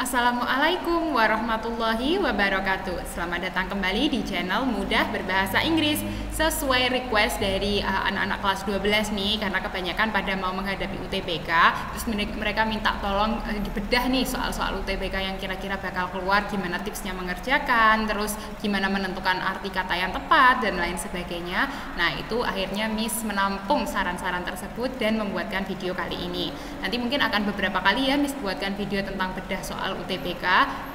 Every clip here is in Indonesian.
Assalamualaikum warahmatullahi wabarakatuh. Selamat datang kembali di channel Mudah Berbahasa Inggris. Sesuai request dari anak-anak kelas 12 nih, karena kebanyakan pada mau menghadapi UTBK, terus mereka minta tolong dibedah nih soal-soal UTBK yang kira-kira bakal keluar, gimana tipsnya mengerjakan, terus gimana menentukan arti kata yang tepat dan lain sebagainya. Nah, itu akhirnya Miss menampung saran-saran tersebut dan membuatkan video kali ini. Nanti mungkin akan beberapa kali ya Miss buatkan video tentang bedah soal UTBK.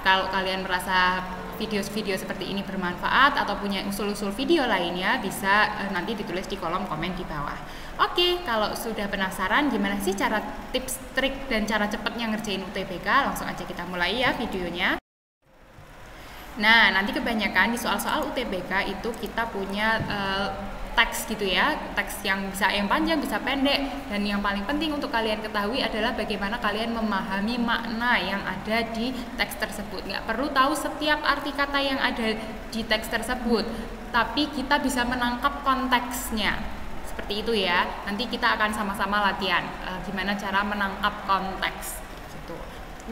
Kalau kalian merasa video-video seperti ini bermanfaat atau punya usul-usul video lainnya, bisa nanti ditulis di kolom komen di bawah. Oke, kalau sudah penasaran gimana sih cara tips, trik, dan cara cepatnya ngerjain UTBK, langsung aja kita mulai ya videonya. Nah, nanti kebanyakan di soal-soal UTBK itu kita punya teks gitu ya, teks yang bisa yang panjang, bisa pendek, dan yang paling penting untuk kalian ketahui adalah bagaimana kalian memahami makna yang ada di teks tersebut. Nggak perlu tahu setiap arti kata yang ada di teks tersebut, tapi kita bisa menangkap konteksnya. Seperti itu ya, nanti kita akan sama-sama latihan gimana cara menangkap konteks gitu.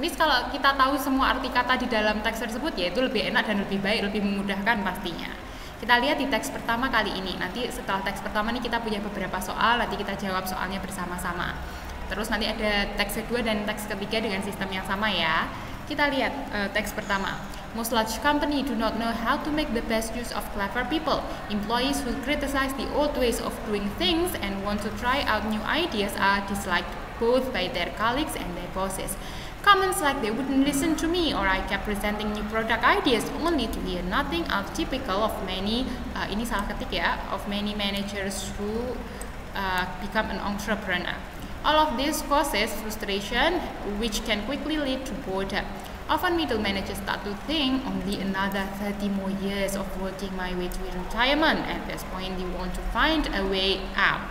Miss, kalau kita tahu semua arti kata di dalam teks tersebut, ya itu lebih enak dan lebih baik, lebih memudahkan pastinya. Kita lihat di teks pertama kali ini. Nanti setelah teks pertama nih kita punya beberapa soal, nanti kita jawab soalnya bersama-sama. Terus nanti ada teks kedua dan teks ketiga dengan sistem yang sama ya. Kita lihat teks pertama. Most large company do not know how to make the best use of clever people. Employees who criticize the old ways of doing things and want to try out new ideas are disliked both by their colleagues and their bosses. Comments like they wouldn't listen to me or I kept presenting new product ideas only to hear nothing are typical of many, ini salah ketik ya, of many managers who become an entrepreneur. All of this causes frustration which can quickly lead to boredom. Often middle managers start to think only another 30 more years of working my way to retirement. At this point they want to find a way out.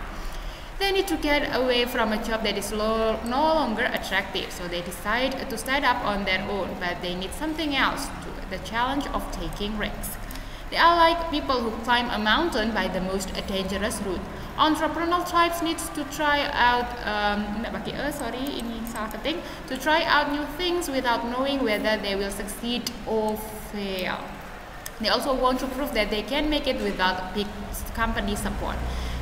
They need to get away from a job that is no longer attractive, so they decide to start up on their own, but they need something else, the challenge of taking risks. They are like people who climb a mountain by the most dangerous route. Entrepreneurial types needs to try out, to try out new things without knowing whether they will succeed or fail. They also want to prove that they can make it without big company support.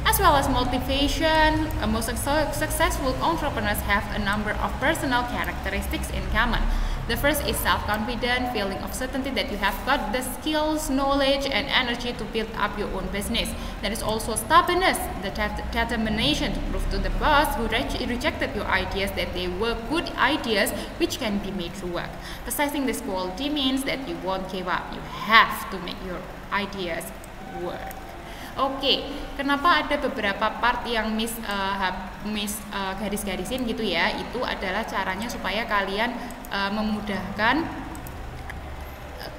As well as motivation, most successful entrepreneurs have a number of personal characteristics in common. The first is self-confidence, feeling of certainty that you have got the skills, knowledge, and energy to build up your own business. There is also stubbornness, the determination to prove to the boss who rejected your ideas that they were good ideas which can be made to work. Possessing this quality means that you won't give up. You have to make your ideas work. Oke, kenapa ada beberapa part yang Miss garis-garisin gitu ya? Itu adalah caranya supaya kalian memudahkan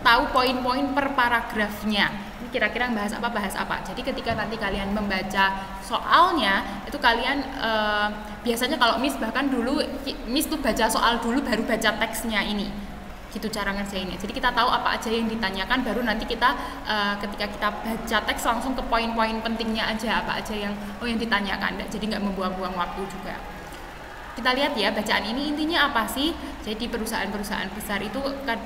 tahu poin-poin per paragrafnya. Ini kira-kira bahas apa. Jadi ketika nanti kalian membaca soalnya, itu kalian biasanya kalau Miss bahkan dulu Miss tuh baca soal dulu baru baca teksnya ini. Gitu cara ngerjainnya. Jadi kita tahu apa aja yang ditanyakan, baru nanti kita ketika kita baca teks langsung ke poin-poin pentingnya aja, apa aja yang ditanyakan. Jadi nggak membuang-buang waktu juga. Kita lihat ya, bacaan ini intinya apa sih? Jadi perusahaan-perusahaan besar itu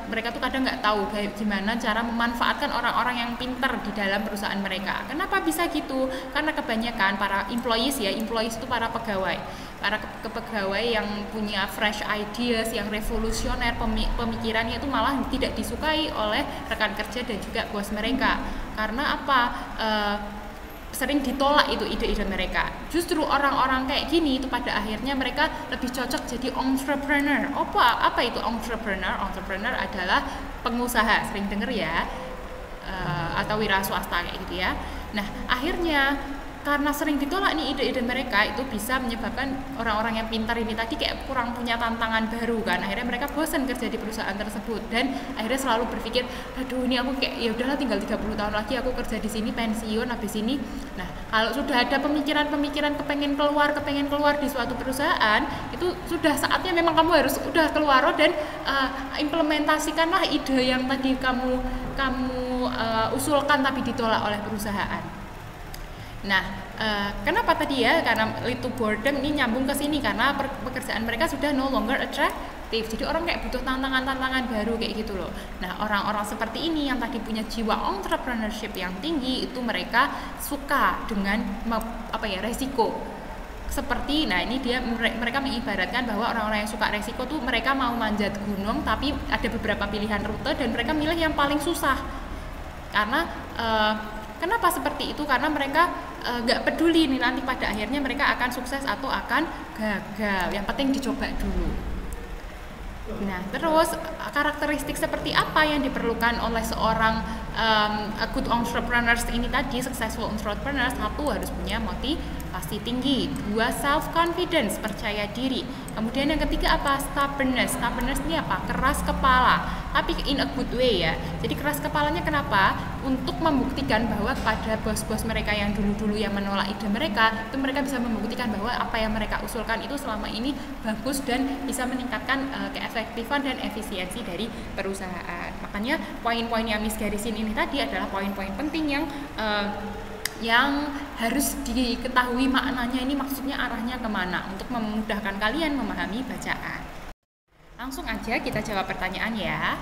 mereka tuh kadang nggak tahu gimana cara memanfaatkan orang-orang yang pintar di dalam perusahaan mereka. Kenapa bisa gitu? Karena kebanyakan para employees itu para pegawai. Para kepegawai yang punya fresh ideas, yang revolusioner, pemikirannya itu malah tidak disukai oleh rekan kerja dan juga bos mereka. Karena apa? Sering ditolak itu ide-ide mereka. Justru orang-orang kayak gini itu pada akhirnya mereka lebih cocok jadi entrepreneur. Apa itu entrepreneur? Entrepreneur adalah pengusaha, sering denger ya, atau wira swasta kayak gitu ya. Nah, akhirnya karena sering ditolak nih ide-ide mereka, itu bisa menyebabkan orang-orang yang pintar ini tadi kayak kurang punya tantangan baru kan. Akhirnya mereka bosan kerja di perusahaan tersebut dan akhirnya selalu berpikir, aduh ini aku kayak ya udahlah tinggal 30 tahun lagi aku kerja di sini, pensiun habis ini. Nah, kalau sudah ada pemikiran kepengen keluar di suatu perusahaan, itu sudah saatnya memang kamu harus udah keluar dan implementasikanlah ide yang tadi kamu usulkan tapi ditolak oleh perusahaan. Nah, Kenapa tadi ya? Karena lead to boredom ini nyambung ke sini karena pekerjaan mereka sudah no longer aktif. Jadi orang kayak butuh tantangan-tantangan baru kayak gitu loh. Nah, orang-orang seperti ini yang tadi punya jiwa entrepreneurship yang tinggi itu mereka suka dengan resiko. Seperti, nah ini dia mereka mengibaratkan bahwa orang-orang yang suka resiko tuh mereka mau manjat gunung tapi ada beberapa pilihan rute dan mereka milih yang paling susah. Karena kenapa seperti itu? Karena mereka nggak peduli nih nanti pada akhirnya mereka akan sukses atau akan gagal. Yang penting dicoba dulu. Nah, terus karakteristik seperti apa yang diperlukan oleh seorang good entrepreneurs ini tadi, successful entrepreneurs? Satu, harus punya motivasi tinggi. Dua, self confidence, percaya diri. Kemudian yang ketiga apa? Stubbornness. Stubbornness ini apa? Keras kepala, tapi in a good way ya. Jadi keras kepalanya kenapa? Untuk membuktikan bahwa pada bos-bos mereka yang dulu-dulu yang menolak ide mereka, itu mereka bisa membuktikan bahwa apa yang mereka usulkan itu selama ini bagus dan bisa meningkatkan keefektifan dan efisiensi dari perusahaan. Makanya poin-poin yang Miss garisin ini tadi adalah poin-poin penting yang harus diketahui maknanya ini, maksudnya arahnya kemana untuk memudahkan kalian memahami bacaan. Langsung aja kita jawab pertanyaan ya.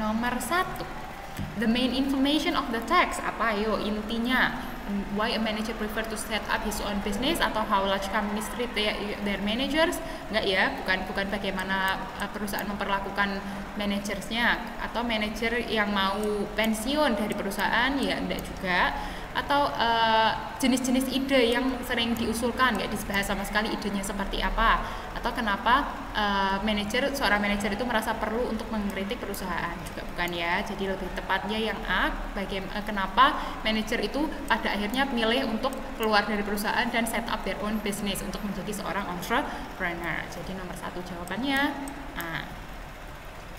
Nomor 1, the main information of the text, apa ayo intinya? Why a manager prefer to set up his own business, atau how large companies treat their managers? Enggak ya, bukan bagaimana perusahaan memperlakukan manajersnya, atau manajer yang mau pensiun dari perusahaan, ya enggak juga. Atau jenis-jenis ide yang sering diusulkan, nggak dibahas sama sekali idenya seperti apa, atau kenapa seorang manajer itu merasa perlu untuk mengkritik perusahaan, juga bukan ya. Jadi lebih tepatnya yang A, kenapa manajer itu pada akhirnya milih untuk keluar dari perusahaan dan set up their own business untuk menjadi seorang entrepreneur. Jadi nomor 1 jawabannya A.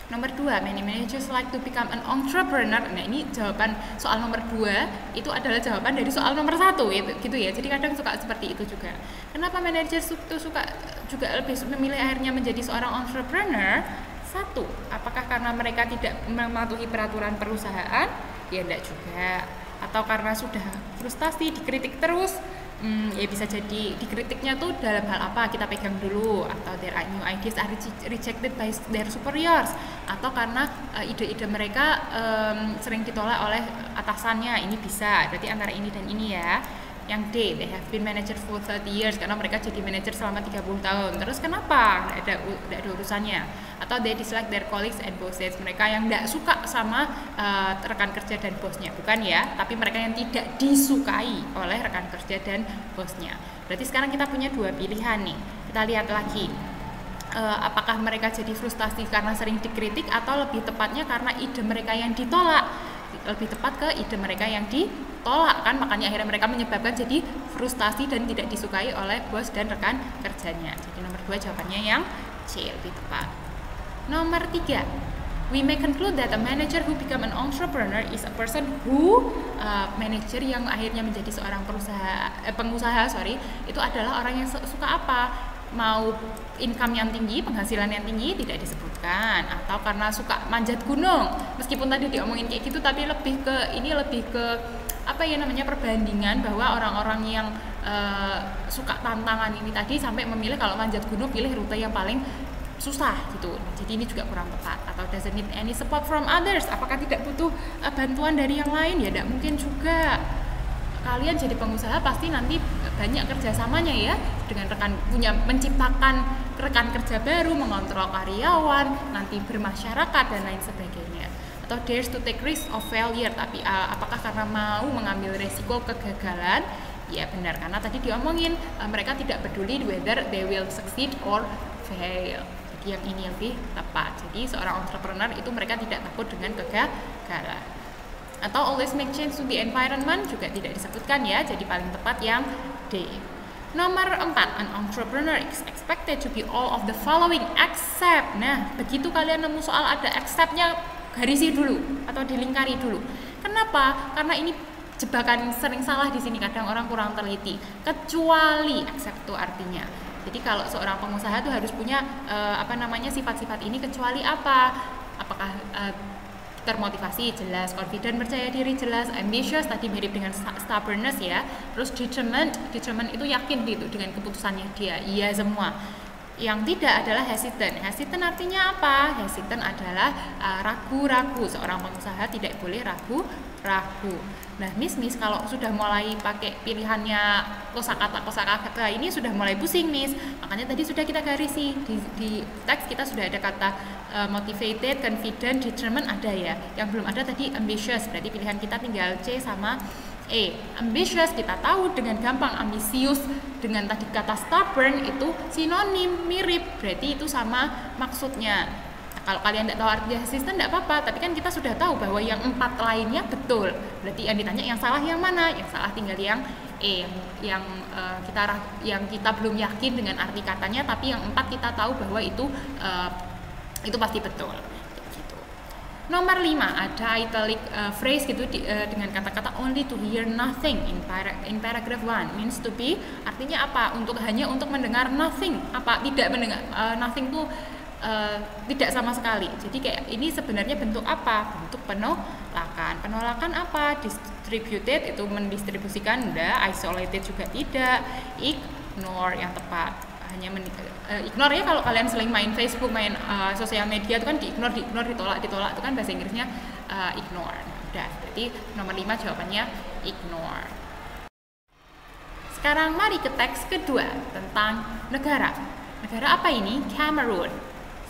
Nomor 2, many managers like to become an entrepreneur. Nah, ini jawaban soal nomor 2 itu adalah jawaban dari soal nomor 1 gitu ya. Jadi kadang suka seperti itu juga. Kenapa manajer itu suka juga lebih memilih akhirnya menjadi seorang entrepreneur? 1, apakah karena mereka tidak mematuhi peraturan perusahaan? Ya enggak juga. Atau karena sudah frustasi, dikritik terus? Ya bisa jadi dikritiknya tuh dalam hal apa, kita pegang dulu. Atau their new ideas are rejected by their superiors, atau karena ide-ide mereka sering ditolak oleh atasannya. Ini bisa, berarti antara ini dan ini ya. Yang D, they have been manager for 30 years, karena mereka jadi manager selama 30 tahun. Terus kenapa? Nggak ada urusannya. Atau they dislike their colleagues and bosses, mereka yang nggak suka sama rekan kerja dan bosnya. Bukan ya, tapi mereka yang tidak disukai oleh rekan kerja dan bosnya. Berarti sekarang kita punya 2 pilihan nih. Kita lihat lagi. Apakah mereka jadi frustasi karena sering dikritik, atau lebih tepatnya karena ide mereka yang ditolak? Lebih tepat ke ide mereka yang ditolak kan, makanya akhirnya mereka menyebabkan jadi frustasi dan tidak disukai oleh bos dan rekan kerjanya. Jadi nomor 2 jawabannya yang C, lebih tepat. Nomor 3, we may conclude that a manager who become an entrepreneur is a person who manager yang akhirnya menjadi seorang pengusaha itu adalah orang yang suka apa? Mau income yang tinggi, penghasilan yang tinggi, tidak disebutkan. Atau karena suka manjat gunung, meskipun tadi diomongin kayak gitu, tapi lebih ke perbandingan bahwa orang-orang yang suka tantangan ini tadi sampai memilih kalau manjat gunung pilih rute yang paling susah gitu. Jadi ini juga kurang tepat. Atau doesn't need any support from others, apakah tidak butuh bantuan dari yang lain? Ya tidak mungkin juga. Kalian jadi pengusaha pasti nanti banyak kerjasamanya ya dengan menciptakan rekan kerja baru, mengontrol karyawan, nanti bermasyarakat dan lain sebagainya. Atau dares to take risk of failure, tapi apakah karena mau mengambil resiko kegagalan? Ya benar, karena tadi diomongin mereka tidak peduli whether they will succeed or fail. Jadi yang ini lebih tepat. Jadi seorang entrepreneur itu mereka tidak takut dengan kegagalan. Atau always make change to the environment, juga tidak disebutkan ya, jadi paling tepat yang D. Nomor 4, an entrepreneur is expected to be all of the following except. Nah, begitu kalian nemu soal ada except-nya, garisi dulu atau dilingkari dulu. Kenapa? Karena ini jebakan sering salah di sini, kadang orang kurang teliti. Kecuali, except itu artinya. Jadi kalau seorang pengusaha itu harus punya sifat-sifat ini, kecuali apa? Apakah termotivasi, jelas, confident, percaya diri, jelas, ambitious, tadi mirip dengan stubbornness ya. Terus determined itu yakin gitu dengan keputusannya dia, iya semua. Yang tidak adalah hesitant. Hesitant artinya apa? Hesitant adalah ragu-ragu. Seorang pengusaha tidak boleh ragu-ragu. Nah, Miss kalau sudah mulai pakai pilihannya kosakata ini sudah mulai pusing, Miss. Makanya tadi sudah kita garisi di teks kita sudah ada kata motivated, confident, determined ada ya. Yang belum ada tadi ambitious. Berarti pilihan kita tinggal C sama ambitious kita tahu dengan gampang. Ambisius dengan tadi kata stubborn itu sinonim, mirip, berarti itu sama maksudnya. Nah, kalau kalian tidak tahu arti hesitant tidak apa-apa, tapi kan kita sudah tahu bahwa yang 4 lainnya betul. Berarti yang ditanya yang salah yang mana? Yang salah tinggal yang yang kita belum yakin dengan arti katanya, tapi yang 4 kita tahu bahwa itu pasti betul. Nomor 5 ada italic phrase gitu dengan kata-kata only to hear nothing in paragraph 1 means to be, artinya apa? Hanya untuk mendengar nothing. Apa? Tidak mendengar nothing tuh tidak sama sekali. Jadi kayak ini sebenarnya bentuk apa? Bentuk penolakan. Penolakan apa? Distributed itu mendistribusikan, enggak. Isolated juga tidak. Ignore yang tepat. Hanya ignore ya, kalau kalian sering main Facebook, main sosial media itu kan di-ignore, ditolak itu kan bahasa Inggrisnya ignore. Nah, udah, berarti nomor 5 jawabannya ignore. Sekarang mari ke teks kedua tentang negara. Negara apa ini? Cameroon.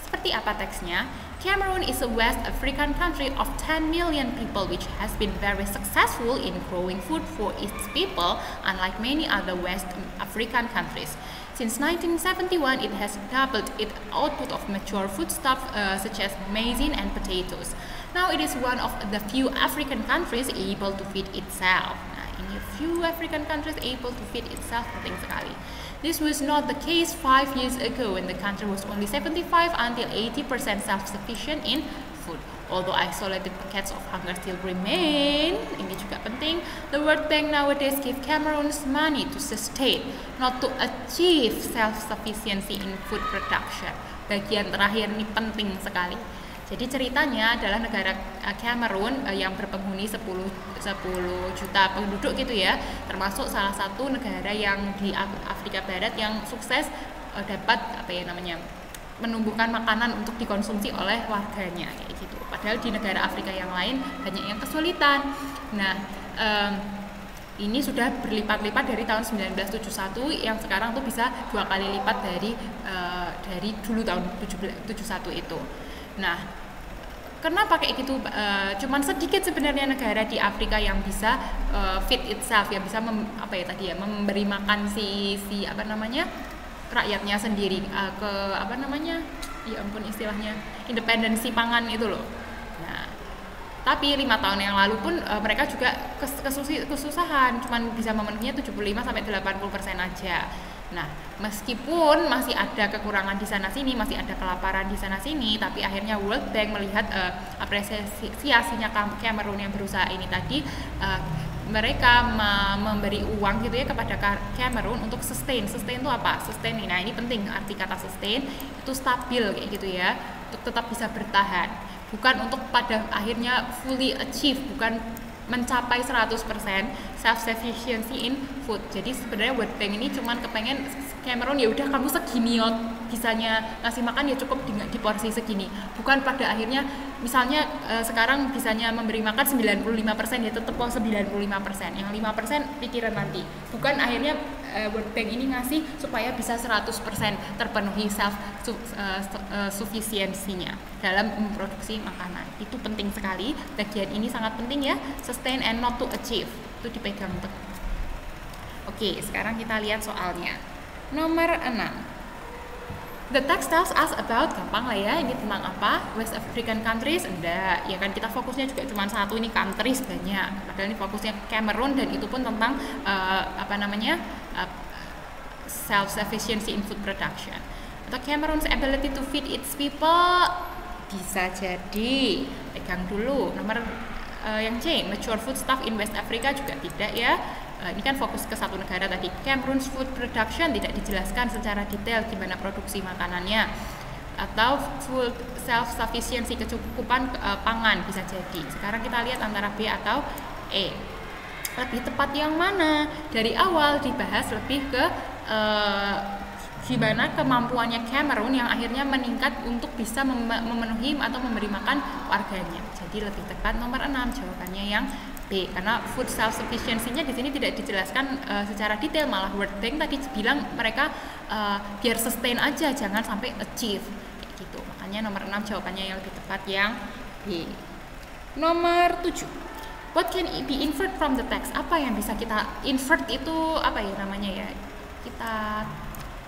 Seperti apa teksnya? Cameroon is a West African country of 10 million people which has been very successful in growing food for its people, unlike many other West African countries. Since 1971, it has doubled its output of mature foodstuffs such as maize and potatoes. Now it is one of the few African countries able to feed itself. Nah, ini few African countries able to feed itself, penting sekali. This was not the case 5 years ago when the country was only 75 until 80% self-sufficient in food. Although isolated pockets of hunger still remain, ini juga penting, the World Bank nowadays give Cameroon's money to sustain, not to achieve self-sufficiency in food production. Bagian terakhir ini penting sekali. Jadi ceritanya adalah negara Cameroon yang berpenghuni 10 juta penduduk gitu ya, termasuk salah satu negara yang di Afrika Barat yang sukses dapat menumbuhkan makanan untuk dikonsumsi oleh warganya kayak gitu. Padahal di negara Afrika yang lain banyak yang kesulitan. Nah, ini sudah berlipat-lipat dari tahun 1971 yang sekarang tuh bisa 2 kali lipat dari dulu tahun 71 itu. Nah, kenapa kayak gitu? Cuman sedikit sebenarnya negara di Afrika yang bisa feed itself, yang bisa memberi makan rakyatnya sendiri istilahnya independensi pangan itu loh. Nah, tapi 5 tahun yang lalu pun mereka juga kesusahan, cuman bisa memenuhinya 75-80% aja. Nah, meskipun masih ada kekurangan di sana sini, masih ada kelaparan di sana sini, tapi akhirnya World Bank melihat apresiasinya Cameroon yang berusaha ini tadi, mereka memberi uang gitu ya kepada Cameroon untuk sustain. Sustain itu apa? Sustain. Nah, ini penting arti kata sustain itu stabil kayak gitu ya, untuk tetap bisa bertahan. Bukan untuk pada akhirnya fully achieve, bukan mencapai 100% self-sufficiency in food. Jadi sebenarnya World Bank ini cuman kepengen Cameroon ya udah kamu segini bisanya ngasih makan ya cukup di porsi segini. Bukan pada akhirnya misalnya sekarang bisanya memberi makan 95% ya tetap 95%. Yang 5% pikiran nanti. Bukan akhirnya World Bank ini ngasih supaya bisa 100% terpenuhi self-sufficiency-nya dalam memproduksi makanan. Itu penting sekali. Bagian ini sangat penting ya. Sustain and not to achieve. Itu dipegang teguh. Oke, sekarang kita lihat soalnya. Nomor 6. The text tells us about, gampang lah ya, ini tentang apa? West African countries, enggak, ya kan kita fokusnya juga cuma satu, ini countries banyak. Padahal ini fokusnya Cameroon dan itu pun tentang self-sufficiency in food production. Atau Cameroon's ability to feed its people, bisa jadi, pegang dulu. Nomor yang C, mature food stuff in West Africa juga tidak ya. Ini kan fokus ke satu negara tadi. Cameroon's food production tidak dijelaskan secara detail gimana produksi makanannya. Atau food self-sufficiency, kecukupan pangan bisa jadi. Sekarang kita lihat antara B atau E. Lebih tepat yang mana? Dari awal dibahas lebih ke gimana kemampuannya Cameroon yang akhirnya meningkat untuk bisa memenuhi atau memberi makan warganya. Jadi lebih tepat nomor 6 jawabannya yang B, karena food self sufficiency-nya di sini tidak dijelaskan secara detail, malah World Bank tadi bilang mereka biar sustain aja, jangan sampai achieve kayak gitu. Makanya nomor 6 jawabannya yang lebih tepat yang B. Nomor 7. What can be inferred from the text? Apa yang bisa kita invert itu apa ya namanya ya?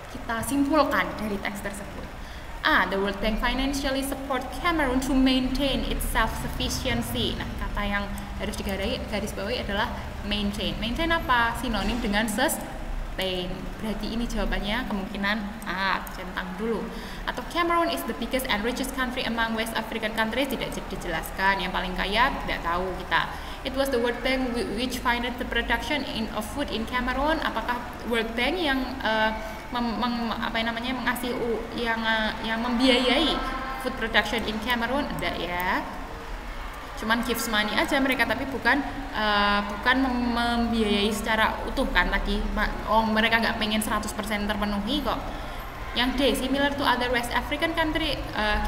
Kita simpulkan dari teks tersebut. A. The World Bank financially support Cameroon to maintain its self-sufficiency. Nah, kata yang harus garis bawahi adalah maintain. Maintain apa? Sinonim dengan sustain. Berarti ini jawabannya kemungkinan A. Centang dulu. Atau Cameroon is the biggest and richest country among West African countries. Tidak dijelaskan. Yang paling kaya tidak tahu kita. It was the World Bank which funded the production of food in Cameroon. Apakah World Bank yang mengasih yang membiayai food production in Cameroon? Enggak ya, cuman gives money aja mereka, tapi bukan membiayai secara utuh kan tadi. Mereka nggak pengen 100% terpenuhi kok. Yang D, similar to other West African country,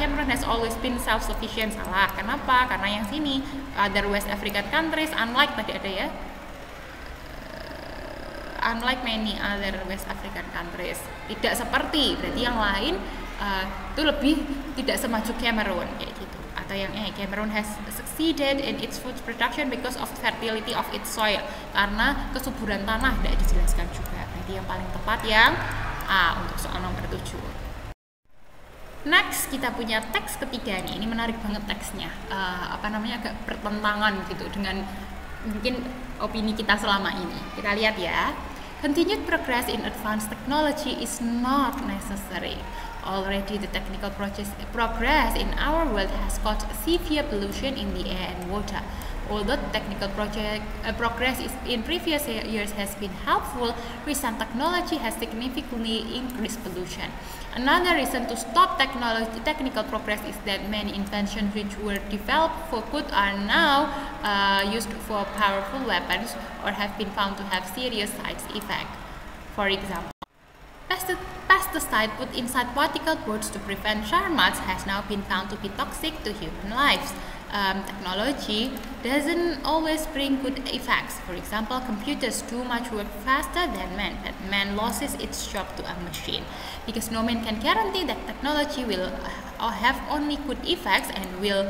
Cameroon has always been self-sufficient. Salah. Kenapa? Karena yang sini other West African countries, unlike tadi ada ya, unlike many other West African countries, tidak seperti, berarti yang lain itu lebih tidak semaju Cameroon kayak gitu. Atau yang Cameroon has succeeded in its food production because of fertility of its soil, karena kesuburan tanah tidak dijelaskan juga. Berarti yang paling tepat yang A untuk soal nomor 7. Next kita punya teks ketiga nih. Ini menarik banget teksnya. Agak bertentangan gitu dengan mungkin opini kita selama ini. Kita lihat ya. Continued progress in advanced technology is not necessary. Already the technical progress in our world has caused severe pollution in the air and water. Although technical progress in previous years has been helpful, recent technology has significantly increased pollution. Another reason to stop technical progress is that many inventions which were developed for good are now used for powerful weapons or have been found to have serious side effects. For example, pesticide put inside particle boards to prevent termites has now been found to be toxic to human lives. Technology doesn't always bring good effects. For example, computers do much work faster than man, but man loses its job to a machine. Because no man can guarantee that technology will have only good effects and will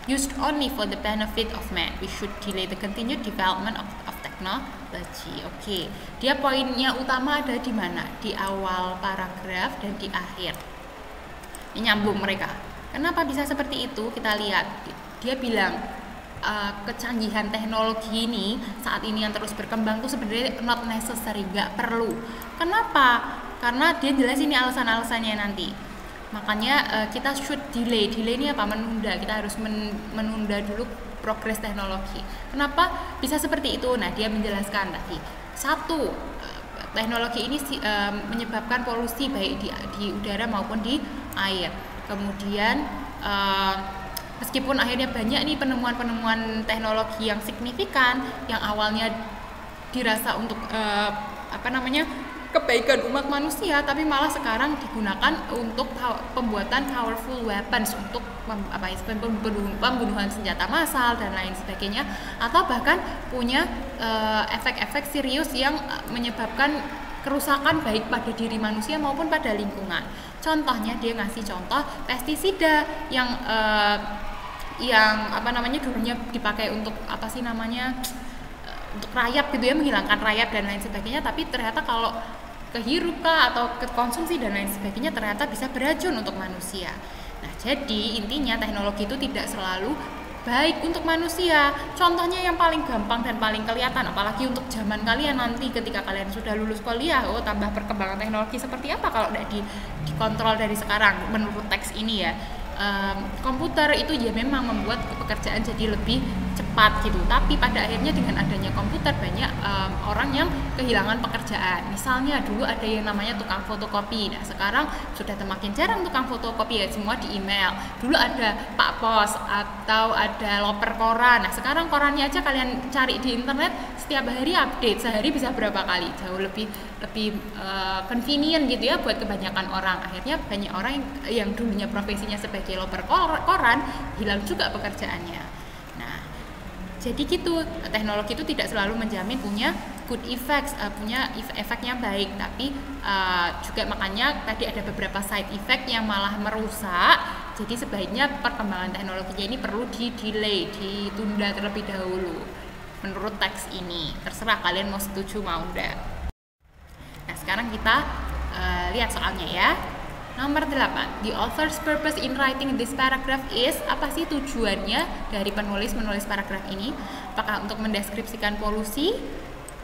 used only for the benefit of man. We should delay the continued development of technology. Oke, dia poinnya utama ada di mana? Di awal paragraf dan di akhir. Ini nyambung mereka. Kenapa bisa seperti itu? Kita lihat, dia bilang kecanggihan teknologi ini saat ini yang terus berkembang tuh sebenarnya not necessary, nggak perlu. Kenapa? Karena dia jelas ini alasan-alasannya nanti. Makanya kita should delay. Delay ini apa? Menunda. Kita harus menunda dulu progres teknologi. Kenapa bisa seperti itu? Nah, dia menjelaskan tadi. Satu, teknologi ini menyebabkan polusi baik di udara maupun di air. Kemudian meskipun akhirnya banyak nih penemuan-penemuan teknologi yang signifikan yang awalnya dirasa untuk kebaikan umat manusia, tapi malah sekarang digunakan untuk pembuatan powerful weapons, untuk pembunuhan senjata massal dan lain sebagainya, atau bahkan punya efek-efek serius yang menyebabkan kerusakan baik pada diri manusia maupun pada lingkungan. Contohnya dia ngasih contoh pestisida yang dulunya dipakai untuk untuk rayap gitu ya, menghilangkan rayap dan lain sebagainya, tapi ternyata kalau kehirup atau konsumsi dan lain sebagainya ternyata bisa beracun untuk manusia. Nah, jadi intinya teknologi itu tidak selalu baik untuk manusia. Contohnya yang paling gampang dan paling kelihatan, apalagi untuk zaman kalian nanti ketika kalian sudah lulus kuliah, tambah perkembangan teknologi seperti apa kalau tidak dikontrol dari sekarang. Menurut teks ini ya, komputer itu ya memang membuat pekerjaan jadi lebih cepat gitu. Tapi pada akhirnya dengan adanya komputer banyak orang yang kehilangan pekerjaan. Misalnya dulu ada yang namanya tukang fotokopi. Nah sekarang sudah semakin jarang tukang fotokopi, ya semua di email. Dulu ada Pak Pos atau ada loper koran. Nah sekarang korannya aja kalian cari di internet, setiap hari update, sehari bisa berapa kali, jauh lebih convenient gitu ya buat kebanyakan orang. Akhirnya banyak orang yang dulunya profesinya sebagai loper koran hilang juga pekerjaannya. Nah, jadi gitu, teknologi itu tidak selalu menjamin punya good effects, punya efeknya baik, tapi juga makanya tadi ada beberapa side effect yang malah merusak. Jadi sebaiknya perkembangan teknologinya ini perlu di-delay, ditunda terlebih dahulu. Menurut teks ini, terserah kalian mau setuju mau enggak. Nah, sekarang kita lihat soalnya ya. Nomor 8, the author's purpose in writing this paragraph is, apa sih tujuannya dari penulis menulis paragraf ini? Apakah untuk mendeskripsikan polusi?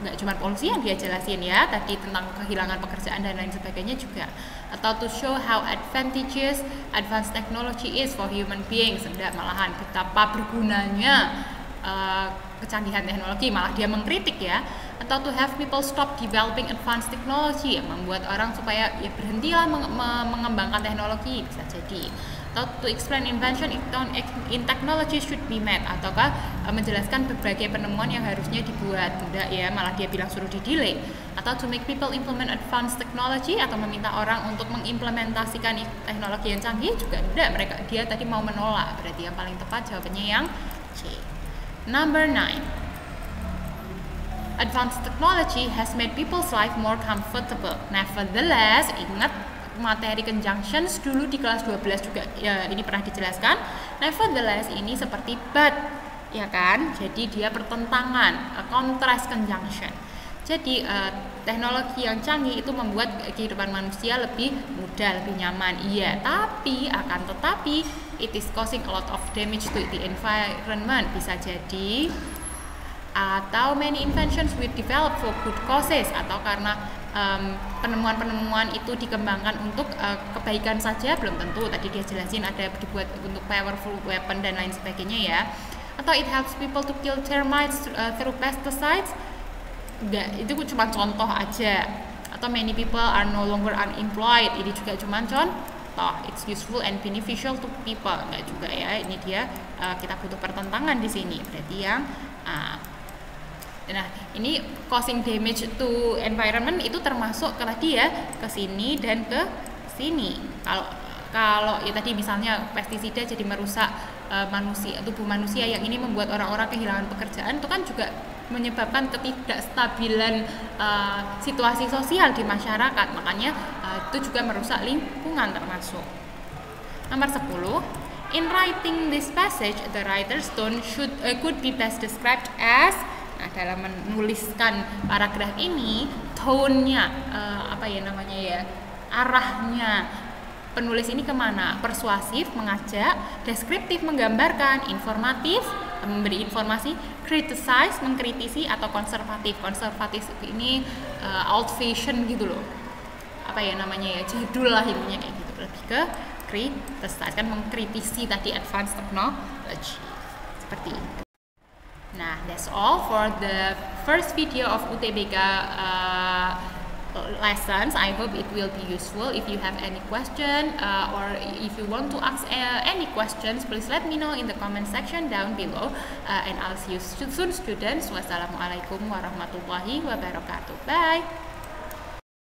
Nggak cuma polusi yang dia jelasin ya, tadi tentang kehilangan pekerjaan dan lain sebagainya juga. Atau to show how advantageous advanced technology is for human beings, enggak, malahan betapa bergunanya kecanggihan teknologi, malah dia mengkritik ya. Atau to have people stop developing advanced technology, yang membuat orang supaya ya berhentilah mengembangkan teknologi, bisa jadi. Atau to explain invention in technology should be made, ataukah menjelaskan berbagai penemuan yang harusnya dibuat, enggak ya, malah dia bilang suruh di-delay. Atau to make people implement advanced technology, atau meminta orang untuk mengimplementasikan teknologi yang canggih, juga enggak, dia tadi mau menolak. Berarti yang paling tepat jawabannya yang C. Number 9, advanced technology has made people's life more comfortable. Nevertheless, ingat materi conjunctions dulu di kelas 12 juga ya, ini pernah dijelaskan. Nevertheless ini seperti but, ya kan? Jadi dia pertentangan, contrast conjunction. Jadi teknologi yang canggih itu membuat kehidupan manusia lebih mudah, lebih nyaman. Iya, tapi akan tetapi it is causing a lot of damage to the environment, bisa jadi. Atau many inventions were developed for good causes, atau karena penemuan-penemuan itu dikembangkan untuk kebaikan saja, belum tentu. Tadi dia jelasin ada dibuat untuk powerful weapon dan lain sebagainya ya. Atau it helps people to kill termites through pesticides. Enggak, itu cuma contoh aja. Atau many people are no longer unemployed, ini juga cuma contoh. It's useful and beneficial to people, enggak juga ya. Ini dia kita butuh pertentangan di sini. Berarti yang nah, ini causing damage to environment itu termasuk ke tadi ya, ke sini dan ke sini. Kalau ya tadi misalnya pestisida jadi merusak tubuh manusia, yang ini membuat orang-orang kehilangan pekerjaan, itu kan juga menyebabkan ketidakstabilan situasi sosial di masyarakat. Makanya itu juga merusak lingkungan termasuk. Nomor 10, in writing this passage, the writer's tone could be best described as. Nah, dalam menuliskan paragraf ini, tone-nya, arahnya penulis ini kemana? Persuasif, mengajak, deskriptif, menggambarkan, informatif, memberi informasi, criticize, mengkritisi, atau konservatif. Konservatif ini old fashion gitu loh, jadul lah intinya kayak gitu, lebih ke criticize, kan mengkritisi tadi advanced technology, seperti itu. Nah, that's all for the first video of UTBK lessons. I hope it will be useful. If you have any question or if you want to ask any questions, please let me know in the comment section down below. And I'll see you soon, students. Wassalamualaikum warahmatullahi wabarakatuh. Bye.